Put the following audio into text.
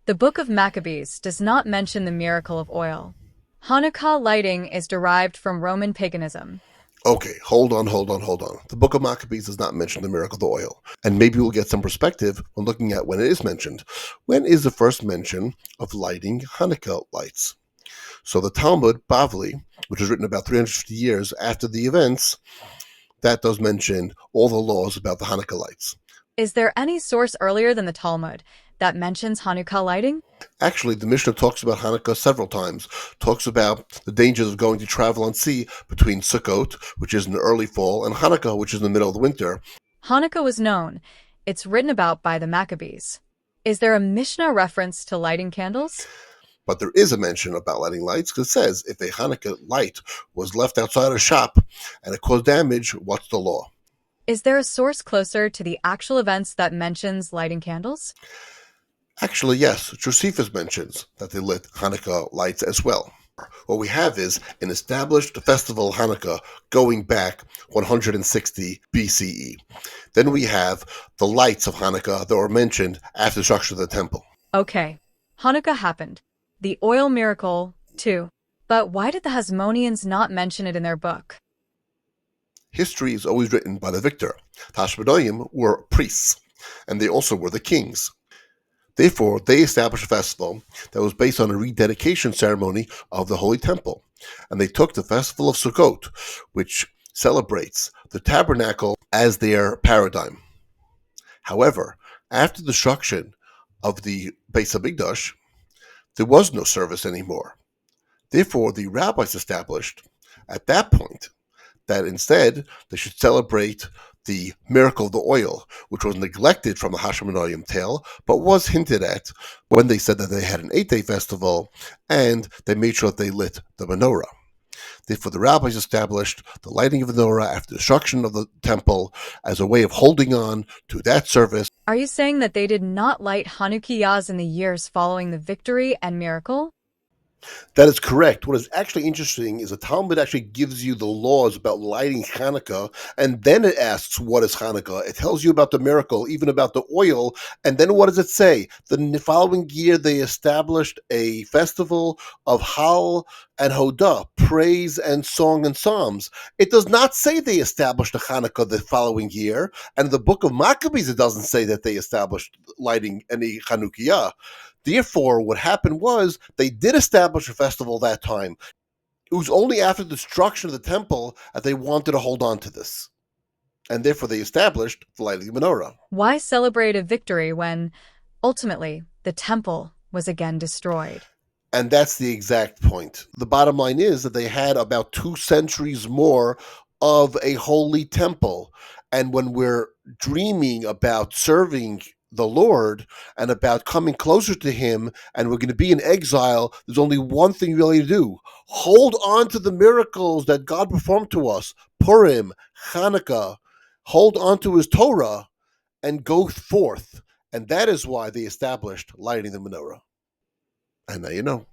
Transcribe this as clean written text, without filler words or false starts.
The Book of Maccabees does not mention the miracle of oil. Hanukkah lighting is derived from Roman paganism. Okay, hold on. The Book of Maccabees does not mention the miracle of the oil. And maybe we'll get some perspective when looking at when it is mentioned. When is the first mention of lighting Hanukkah lights? So the Talmud, Bavli, which was written about 350 years after the events, that does mention all the laws about the Hanukkah lights. Is there any source earlier than the Talmud that mentions Hanukkah lighting? Actually, the Mishnah talks about Hanukkah several times, talks about the dangers of going to travel on sea between Sukkot, which is in the early fall, and Hanukkah, which is in the middle of the winter. Hanukkah was known. It's written about by the Maccabees. Is there a Mishnah reference to lighting candles? But there is a mention about lighting lights because it says if a Hanukkah light was left outside a shop and it caused damage, what's the law? Is there a source closer to the actual events that mentions lighting candles? Actually, yes, Josephus mentions that they lit Hanukkah lights as well. What we have is an established festival Hanukkah going back 160 BCE. Then we have the lights of Hanukkah that were mentioned after the destruction of the temple. Okay, Hanukkah happened. The oil miracle, too. But why did the Hasmoneans not mention it in their book? History is always written by the victor. The Hashmonaim were priests, and they also were the kings. Therefore, they established a festival that was based on a rededication ceremony of the Holy Temple. And they took the Festival of Sukkot, which celebrates the tabernacle, as their paradigm. However, after the destruction of the Beis Hamikdash, there was no service anymore. Therefore, the rabbis established at that point that instead they should celebrate the miracle of the oil, which was neglected from the Hashmonaim tale, but was hinted at when they said that they had an 8-day festival and they made sure that they lit the menorah. Therefore, the rabbis established the lighting of the menorah after the destruction of the temple as a way of holding on to that service. Are you saying that they did not light Hanukkahs in the years following the victory and miracle? That is correct. What is actually interesting is the Talmud actually gives you the laws about lighting Hanukkah, and then it asks, what is Hanukkah? It tells you about the miracle, even about the oil, and then what does it say? The following year, they established a festival of Hal and Hodah, praise and song and psalms. It does not say they established a Hanukkah the following year, and in the book of Maccabees, it doesn't say that they established lighting any Hanukkah. Therefore, what happened was they did establish a festival that time. It was only after the destruction of the temple that they wanted to hold on to this. And therefore, they established the lighting of the menorah. Why celebrate a victory when, ultimately, the temple was again destroyed? And that's the exact point. The bottom line is that they had about 2 centuries more of a holy temple. And when we're dreaming about serving the Lord and about coming closer to Him, and we're going to be in exile, there's only one thing really to do. Hold on to the miracles that God performed to us. Purim, Hanukkah. Hold on to His Torah and go forth. And that is why they established lighting the menorah. And now you know.